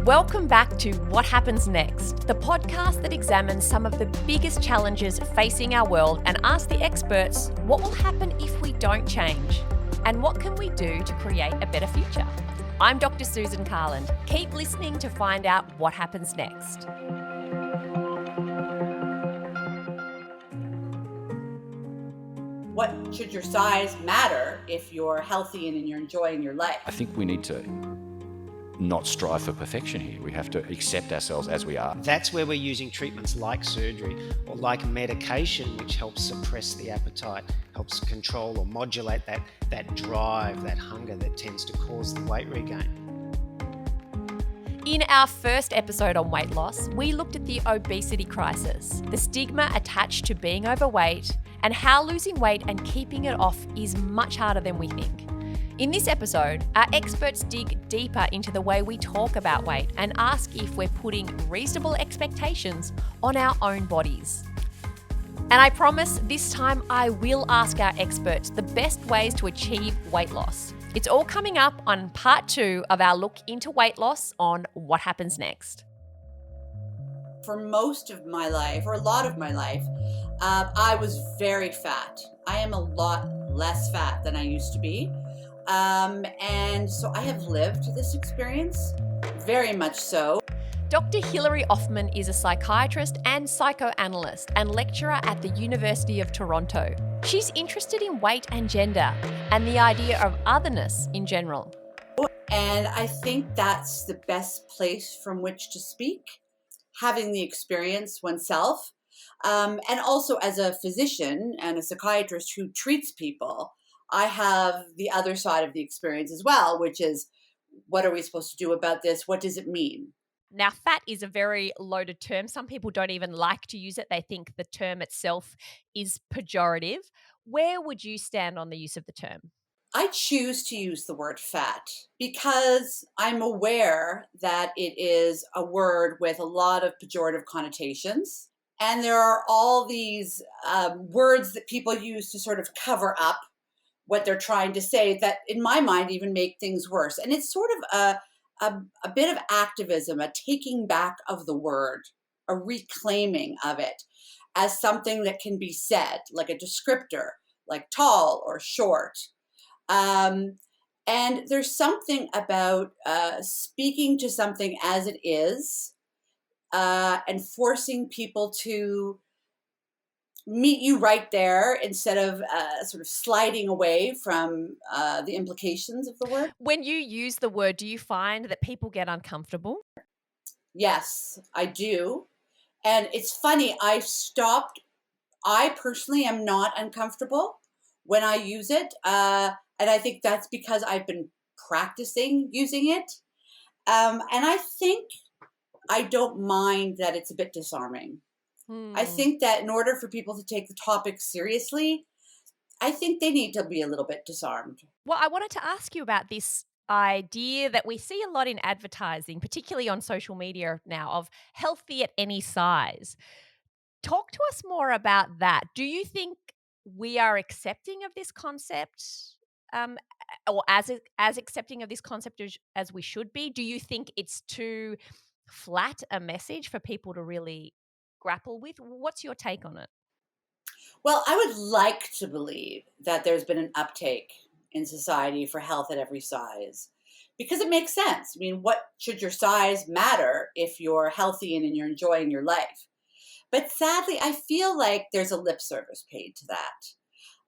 Welcome back to What Happens Next, the podcast that examines some of the biggest challenges facing our world and asks the experts what will happen if we don't change and what can we do to create a better future. I'm Dr. Susan Carland. Keep listening to find out what happens next. What should your size matter if you're healthy and you're enjoying your life? I think we need to not strive for perfection here. We have to accept ourselves as we are. That's where we're using treatments like surgery or like medication, which helps suppress the appetite, helps control or modulate that drive, that hunger that tends to cause the weight regain. In our first episode on weight loss, we looked at the obesity crisis, the stigma attached to being overweight, and how losing weight and keeping it off is much harder than we think. In this episode, our experts dig deeper into the way we talk about weight and ask if we're putting reasonable expectations on our own bodies. And I promise this time I will ask our experts the best ways to achieve weight loss. It's all coming up on part 2 of our look into weight loss on What Happens Next. For most of my life, or a lot of my life, I was very fat. I am a lot less fat than I used to be. And so I have lived this experience, very much so. Dr. Hilary Offman is a psychiatrist and psychoanalyst and lecturer at the University of Toronto. She's interested in weight and gender and the idea of otherness in general. And I think that's the best place from which to speak, having the experience oneself. And also as a physician and a psychiatrist who treats people, I have the other side of the experience as well, which is, what are we supposed to do about this? What does it mean? Now, fat is a very loaded term. Some people don't even like to use it. They think the term itself is pejorative. Where would you stand on the use of the term? I choose to use the word fat because I'm aware that it is a word with a lot of pejorative connotations. And there are all these words that people use to sort of cover up what they're trying to say that, in my mind, even make things worse. And it's sort of a bit of activism, a taking back of the word, a reclaiming of it as something that can be said, like a descriptor, like tall or short. And there's something about speaking to something as it is and forcing people to meet you right there instead of sort of sliding away from the implications of the word. When you use the word, do you find that people get uncomfortable? Yes, I do. And it's funny, I personally am not uncomfortable when I use it. And I think that's because I've been practicing using it. And I think I don't mind that it's a bit disarming. I think that in order for people to take the topic seriously, I think they need to be a little bit disarmed. Well, I wanted to ask you about this idea that we see a lot in advertising, particularly on social media now, of healthy at any size. Talk to us more about that. Do you think we are accepting of this concept, or as accepting of this concept as we should be? Do you think it's too flat a message for people to really grapple with? What's your take on it? Well, I would like to believe that there's been an uptake in society for health at every size because it makes sense. I mean, what should your size matter if you're healthy and you're enjoying your life? But sadly, I feel like there's a lip service paid to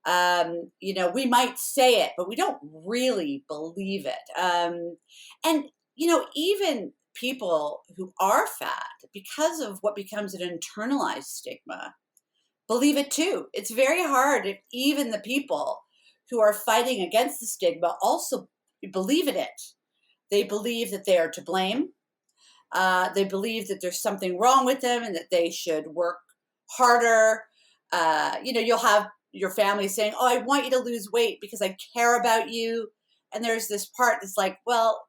that. We might say it, but we don't really believe it. And even people who are fat, because of what becomes an internalized stigma, believe it too. It's very hard if even the people who are fighting against the stigma also believe in it. They believe that they are to blame. They believe that there's something wrong with them and that they should work harder. You'll have your family saying, "Oh, I want you to lose weight because I care about you." And there's this part that's like, well,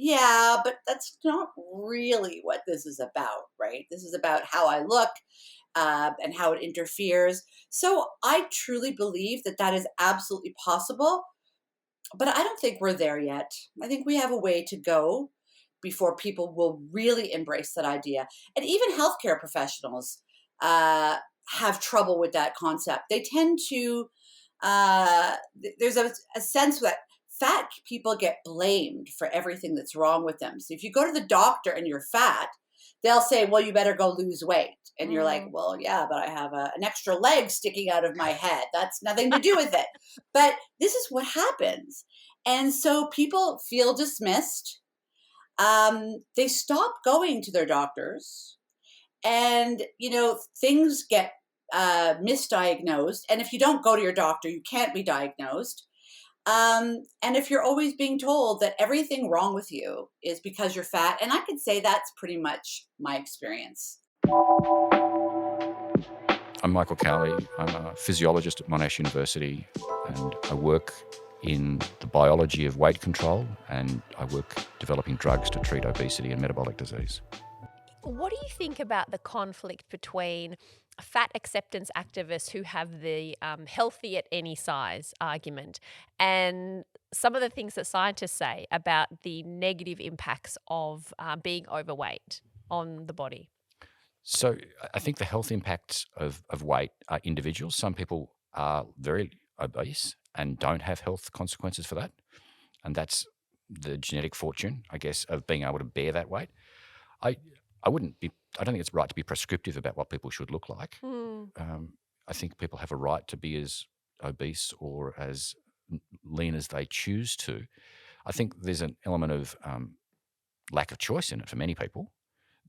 yeah, but that's not really what this is about, right? This is about how I look and how it interferes. So I truly believe that that is absolutely possible, but I don't think we're there yet. I think we have a way to go before people will really embrace that idea. And even healthcare professionals have trouble with that concept. They tend to, there's a sense that fat people get blamed for everything that's wrong with them. So if you go to the doctor and you're fat, they'll say, well, you better go lose weight. And you're like, well, yeah, but I have an extra leg sticking out of my head. That's nothing to do with it. But this is what happens. And so people feel dismissed. They stop going to their doctors, and, things get misdiagnosed. And if you don't go to your doctor, you can't be diagnosed. And if you're always being told that everything wrong with you is because you're fat, and I could say that's pretty much my experience. I'm Michael Cowley. I'm a physiologist at Monash University, and I work in the biology of weight control, and I work developing drugs to treat obesity and metabolic disease. What do you think about the conflict between fat acceptance activists who have the healthy at any size argument and some of the things that scientists say about the negative impacts of being overweight on the body? So I think the health impacts of weight are individual. Some people are very obese and don't have health consequences for that. And that's the genetic fortune, I guess, of being able to bear that weight. I don't think it's right to be prescriptive about what people should look like. I think people have a right to be as obese or as lean as they choose to. I think there's an element of lack of choice in it for many people.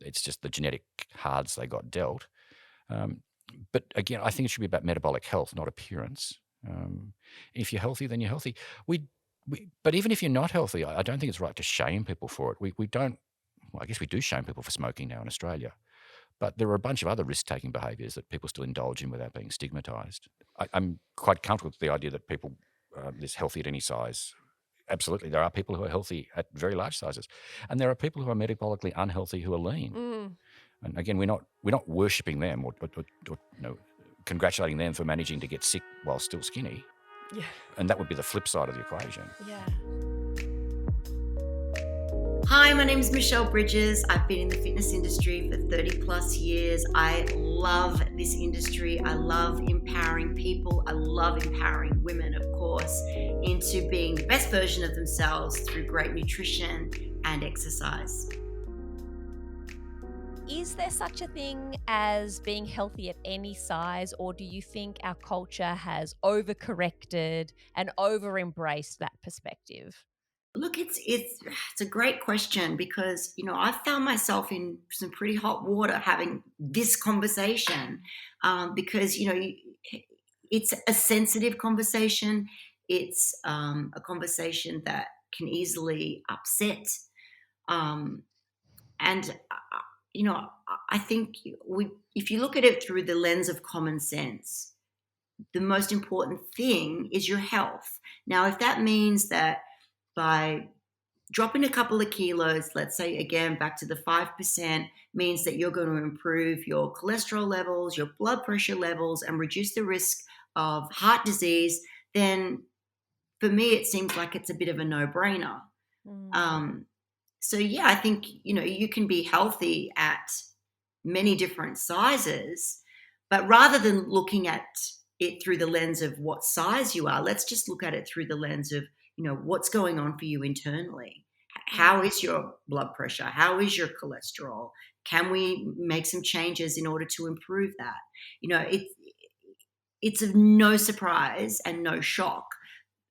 It's just the genetic cards they got dealt. But again, I think it should be about metabolic health, not appearance. If you're healthy, then you're healthy. But even if you're not healthy, I don't think it's right to shame people for it. We don't. Well, I guess we do shame people for smoking now in Australia, but there are a bunch of other risk-taking behaviours that people still indulge in without being stigmatised. I'm quite comfortable with the idea that people is healthy at any size. Absolutely, there are people who are healthy at very large sizes, and there are people who are metabolically unhealthy who are lean. And again, we're not worshipping them or congratulating them for managing to get sick while still skinny. Yeah. And that would be the flip side of the equation. Yeah. Hi, my name is Michelle Bridges. I've been in the fitness industry for 30 plus years. I love this industry. I love empowering people. I love empowering women, of course, into being the best version of themselves through great nutrition and exercise. Is there such a thing as being healthy at any size, or do you think our culture has overcorrected and over-embraced that perspective? Look, it's a great question because, I found myself in some pretty hot water having this conversation because, it's a sensitive conversation. It's a conversation that can easily upset. And I think if you look at it through the lens of common sense, the most important thing is your health. Now, if that means that by dropping a couple of kilos, let's say again back to the 5%, means that you're going to improve your cholesterol levels, your blood pressure levels, and reduce the risk of heart disease, then for me it seems like it's a bit of a no-brainer. So yeah, I think you can be healthy at many different sizes, but rather than looking at it through the lens of what size you are, let's just look at it through the lens of what's going on for you internally. How is your blood pressure? How is your cholesterol? Can we make some changes in order to improve that? It's of no surprise and no shock.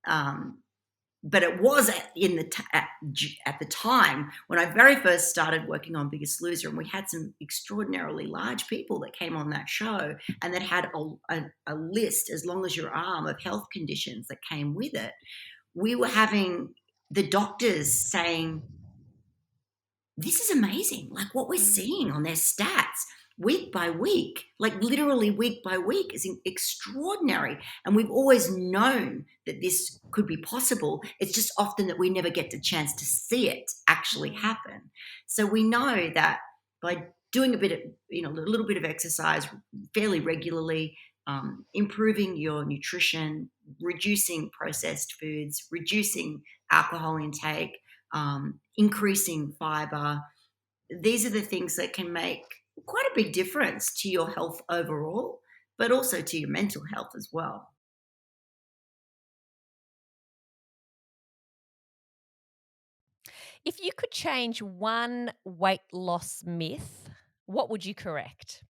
But it was at the time when I very first started working on Biggest Loser, and we had some extraordinarily large people that came on that show and that had a list as long as your arm of health conditions that came with it. We were having the doctors saying, this is amazing. Like what we're seeing on their stats week by week, like literally week by week is extraordinary. And we've always known that this could be possible. It's just often that we never get the chance to see it actually happen. So we know that by doing a little bit of exercise fairly regularly, improving your nutrition, reducing processed foods, reducing alcohol intake, increasing fiber. These are the things that can make quite a big difference to your health overall, but also to your mental health as well. If you could change one weight loss myth, what would you correct?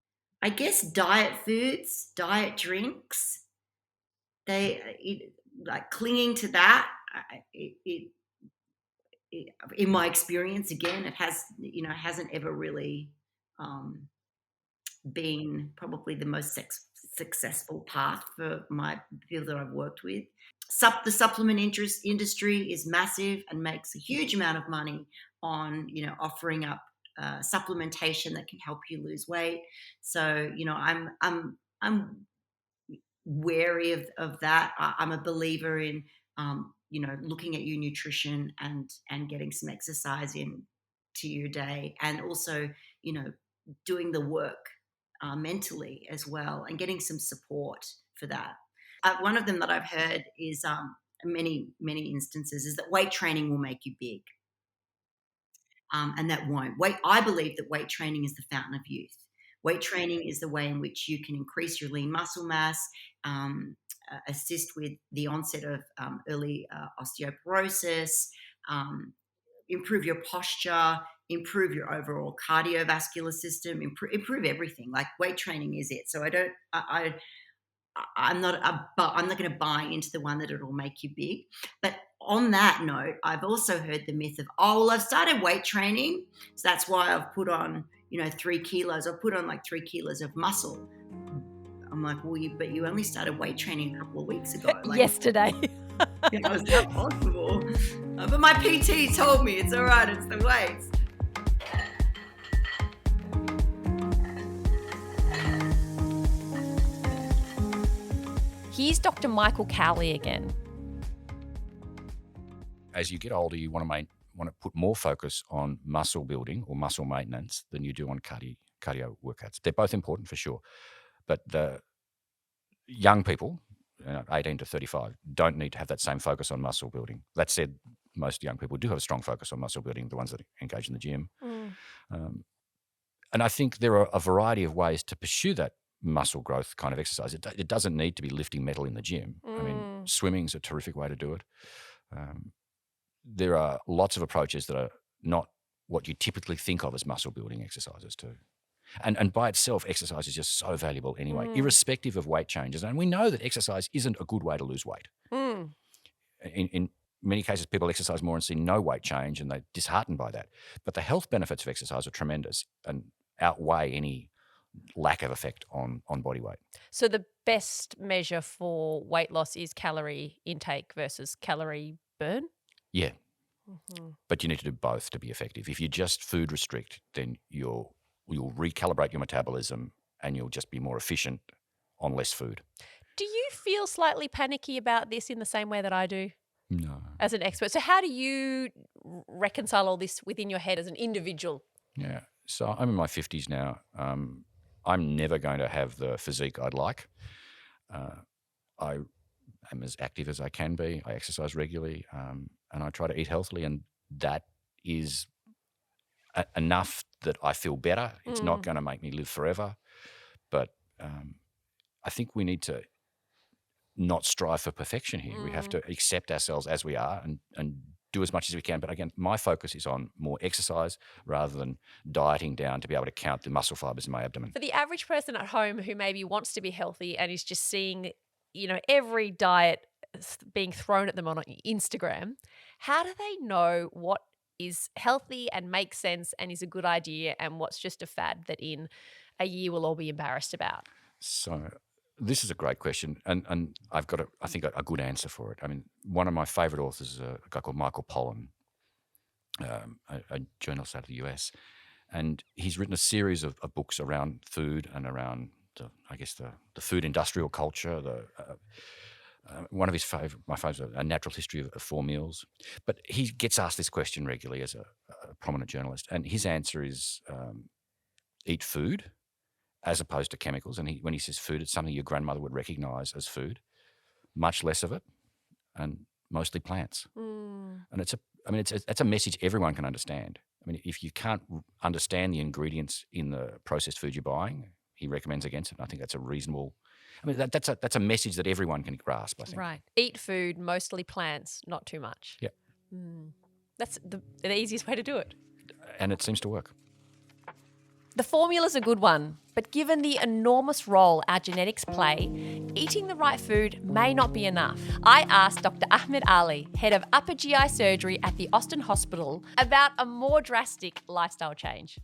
I guess diet foods, diet drinks, like clinging to that. In my experience, again, it hasn't ever really um, been probably the most successful path for my people that I've worked with. The supplement industry is massive and makes a huge amount of money on offering up supplementation that can help you lose weight. So I'm wary of that. I'm a believer in looking at your nutrition and getting some exercise in to your day, and also doing the work mentally as well, and getting some support for that. One of them that I've heard is many instances is that weight training will make you big, and that won't. I believe that weight training is the fountain of youth. Weight training is the way in which you can increase your lean muscle mass, assist with the onset of early osteoporosis, improve your posture, improve your overall cardiovascular system, improve everything. Like, weight training is it. So I'm not going to buy into the one that it'll make you big. But on that note, I've also heard the myth of, well, I've started weight training, so that's why I've put on 3 kilos. I've put on like 3 kilos of muscle. I'm like, well, but you only started weight training a couple of weeks ago. Like, Yesterday. Is that possible? But my PT told me it's all right, it's the weights. Here's Dr. Michael Cowley again. As you get older, you want to put more focus on muscle building or muscle maintenance than you do on cardio workouts. They're both important for sure, but the young people, 18 to 35, don't need to have that same focus on muscle building. That said, most young people do have a strong focus on muscle building, the ones that engage in the gym. And I think there are a variety of ways to pursue that muscle growth kind of exercise. It doesn't need to be lifting metal in the gym. I mean, swimming's a terrific way to do it. There are lots of approaches that are not what you typically think of as muscle building exercises too. And by itself, exercise is just so valuable anyway, irrespective of weight changes. And we know that exercise isn't a good way to lose weight. In many cases, people exercise more and see no weight change, and they're disheartened by that. But the health benefits of exercise are tremendous and outweigh any lack of effect on body weight. So the best measure for weight loss is calorie intake versus calorie burn? Yeah. But you need to do both to be effective. If you just food restrict, then you'll recalibrate your metabolism and you'll just be more efficient on less food. Do you feel slightly panicky about this in the same way that I do? No. As an expert. So how do you reconcile all this within your head as an individual? Yeah. So I'm in my 50s now. I'm never going to have the physique I'd like. I am as active as I can be. I exercise regularly, and I try to eat healthily, and that is enough that I feel better. It's not going to make me live forever, but I think we need to not strive for perfection here. We have to accept ourselves as we are and do as much as we can. But again, my focus is on more exercise rather than dieting down to be able to count the muscle fibers in my abdomen. For the average person at home who maybe wants to be healthy and is just seeing, every diet being thrown at them on Instagram, how do they know what is healthy and makes sense and is a good idea, and what's just a fad that in a year we'll all be embarrassed about? So this is a great question, and I've got, I think, a good answer for it. I mean, one of my favourite authors is a guy called Michael Carley, a journalist out of the US, and he's written a series of books around food and around, the food industrial culture. One of my favourites, A Natural History of 4 Meals. But he gets asked this question regularly as a prominent journalist, and his answer is eat food as opposed to chemicals. And when he says food, it's something your grandmother would recognise as food, much less of it, and mostly plants. And it's I mean, it's a message everyone can understand. I mean, if you can't understand the ingredients in the processed food you're buying, he recommends against it. And I think that's a reasonable. I mean, that's a message that everyone can grasp, I think. Right. Eat food, mostly plants, not too much. Yeah. That's the easiest way to do it. And it seems to work. The formula's a good one, but given the enormous role our genetics play, eating the right food may not be enough. I asked Dr Ahmad Aly, head of upper GI surgery at the Austin Hospital, about a more drastic lifestyle change.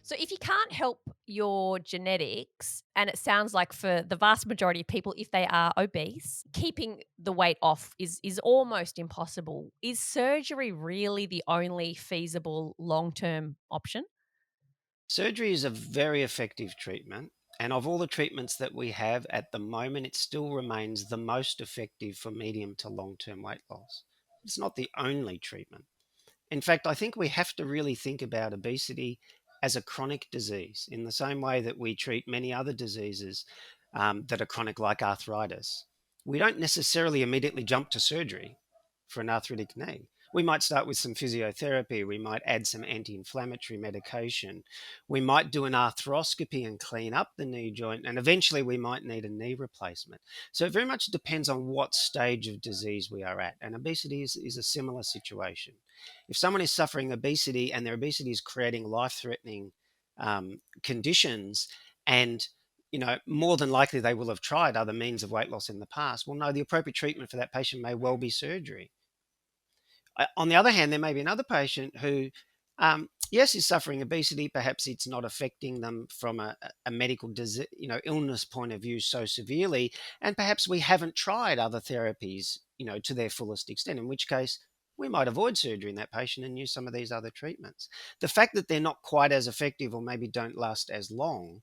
So if you can't help your genetics, and it sounds like for the vast majority of people, if they are obese, keeping the weight off is almost impossible. Is surgery really the only feasible long-term option? Surgery is a very effective treatment. And of all the treatments that we have at the moment, it still remains the most effective for medium to long term weight loss. It's not the only treatment. In fact, I think we have to really think about obesity as a chronic disease in the same way that we treat many other diseases that are chronic, like arthritis. We don't necessarily immediately jump to surgery for an arthritic knee. We might start with some physiotherapy. We might add some anti-inflammatory medication. We might do an arthroscopy and clean up the knee joint. And eventually we might need a knee replacement. So it very much depends on what stage of disease we are at. And obesity is a similar situation. If someone is suffering obesity and their obesity is creating life-threatening conditions, and more than likely they will have tried other means of weight loss in the past, well, no, the appropriate treatment for that patient may well be surgery. On the other hand, there may be another patient who, yes, is suffering obesity. Perhaps it's not affecting them from a medical disease, illness point of view so severely, and perhaps we haven't tried other therapies, to their fullest extent. In which case, we might avoid surgery in that patient and use some of these other treatments. The fact that they're not quite as effective or maybe don't last as long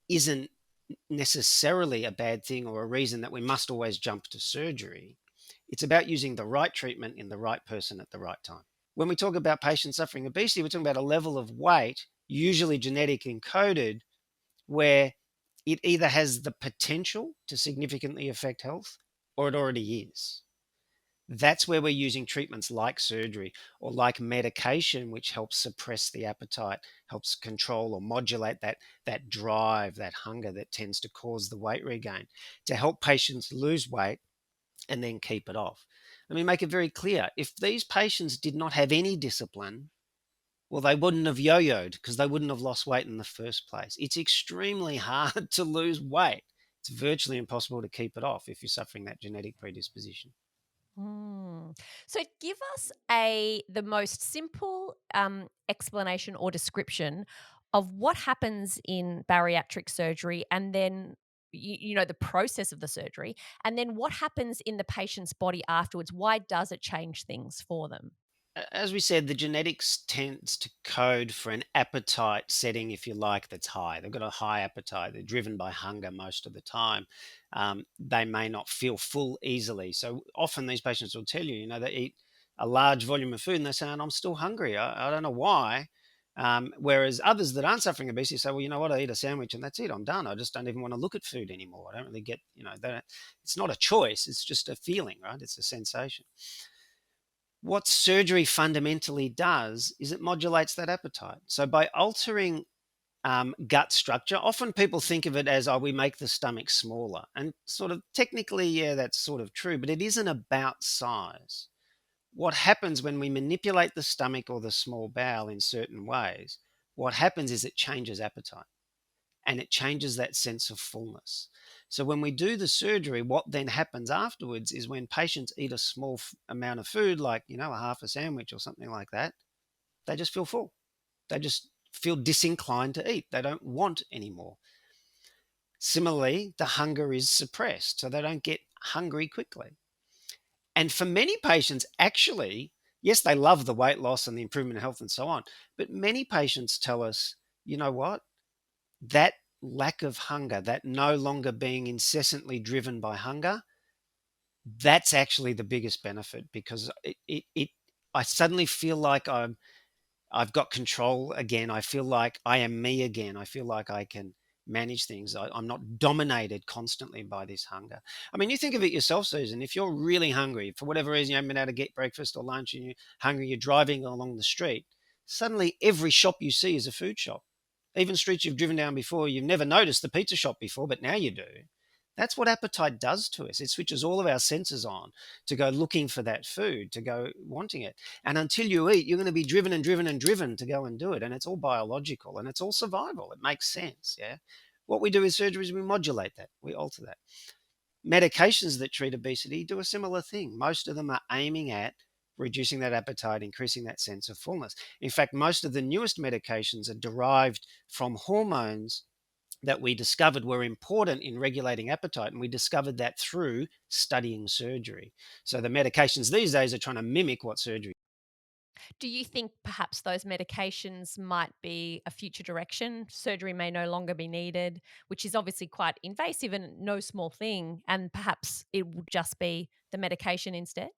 isn't necessarily a bad thing or a reason that we must always jump to surgery. It's about using the right treatment in the right person at the right time. When we talk about patients suffering obesity, we're talking about a level of weight, usually genetic encoded, where it either has the potential to significantly affect health or it already is. That's where we're using treatments like surgery or like medication, which helps suppress the appetite, helps control or modulate that drive, that hunger that tends to cause the weight regain, to help patients lose weight and then keep it off. Let me make it very clear. If these patients did not have any discipline, well, they wouldn't have yo-yoed because they wouldn't have lost weight in the first place. It's extremely hard to lose weight. It's virtually impossible to keep it off if you're suffering that genetic predisposition. So give us the most simple explanation or description of what happens in bariatric surgery, and then the process of the surgery, and then what happens in the patient's body afterwards. Why does it change things for them? As we said, the genetics tends to code for an appetite setting, if you like, that's high. They've got a high appetite. They're driven by hunger most of the time. They may not feel full easily. So often these patients will tell you, they eat a large volume of food and they're saying, I'm still hungry. I don't know why. Whereas others that aren't suffering obesity say, well, you know what, I eat a sandwich and that's it. I'm done. I just don't even want to look at food anymore. I don't really get, it's not a choice. It's just a feeling, right? It's a sensation. What surgery fundamentally does is it modulates that appetite. So by altering gut structure, often people think of it as, we make the stomach smaller. And sort of technically, yeah, that's sort of true, but it isn't about size. What happens when we manipulate the stomach or the small bowel in certain ways, what happens is it changes appetite and it changes that sense of fullness. So when we do the surgery, what then happens afterwards is when patients eat a small amount of food, like, a half a sandwich or something like that, they just feel full. They just feel disinclined to eat. They don't want anymore. Similarly, the hunger is suppressed, so they don't get hungry quickly. And for many patients, actually, yes, they love the weight loss and the improvement in health and so on, but many patients tell us, you know what? That lack of hunger, that no longer being incessantly driven by hunger, that's actually the biggest benefit, because I suddenly feel like I've got control again. I feel like I am me again. I feel like I can manage things. I'm not dominated constantly by this hunger. I mean, you think of it yourself, Susan. If you're really hungry, for whatever reason you haven't been able to get breakfast or lunch and you're hungry, you're driving along the street, suddenly every shop you see is a food shop. Even streets you've driven down before, you've never noticed the pizza shop before, but now you do. That's what appetite does to us. It switches all of our senses on to go looking for that food, to go wanting it. And until you eat, you're going to be driven and driven and driven to go and do it. And it's all biological and it's all survival. It makes sense, yeah? What we do with surgery is we modulate that. We alter that. Medications that treat obesity do a similar thing. Most of them are aiming at reducing that appetite, increasing that sense of fullness. In fact, most of the newest medications are derived from hormones that we discovered were important in regulating appetite. And we discovered that through studying surgery. So the medications these days are trying to mimic what surgery. Do you think perhaps those medications might be a future direction? Surgery may no longer be needed, which is obviously quite invasive and no small thing. And perhaps it would just be the medication instead?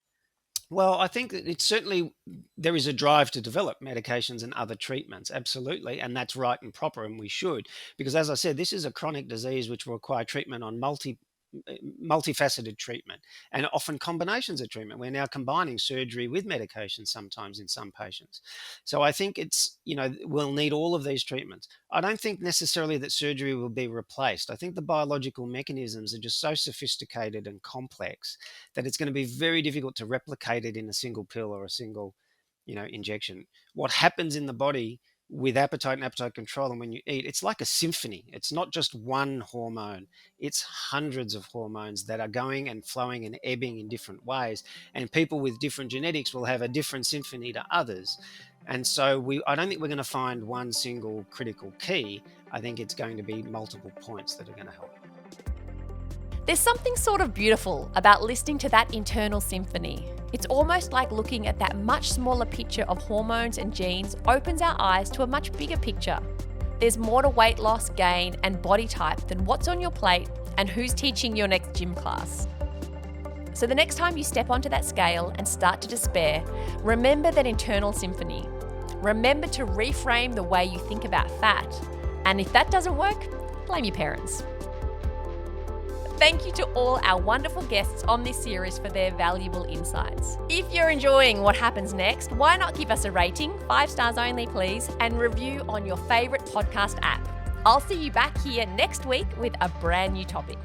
Well, I think that it's certainly, there is a drive to develop medications and other treatments, absolutely, and that's right and proper, and we should, because as I said, this is a chronic disease which will require treatment on multifaceted treatment and often combinations of treatment. We're now combining surgery with medication sometimes in some patients. So I think it's, we'll need all of these treatments. I don't think necessarily that surgery will be replaced. I think the biological mechanisms are just so sophisticated and complex that it's going to be very difficult to replicate it in a single pill or a single, injection. What happens in the body with appetite and appetite control, and when you eat, it's like a symphony. It's not just one hormone, it's hundreds of hormones that are going and flowing and ebbing in different ways, and people with different genetics will have a different symphony to others. And so I don't think we're going to find one single critical key. I think it's going to be multiple points that are going to help. There's something sort of beautiful about listening to that internal symphony. It's almost like looking at that much smaller picture of hormones and genes opens our eyes to a much bigger picture. There's more to weight loss, gain, and body type than what's on your plate and who's teaching your next gym class. So the next time you step onto that scale and start to despair, remember that internal symphony. Remember to reframe the way you think about fat. And if that doesn't work, blame your parents. Thank you to all our wonderful guests on this series for their valuable insights. If you're enjoying what happens next, why not give us a rating, 5 stars only please, and review on your favourite podcast app. I'll see you back here next week with a brand new topic.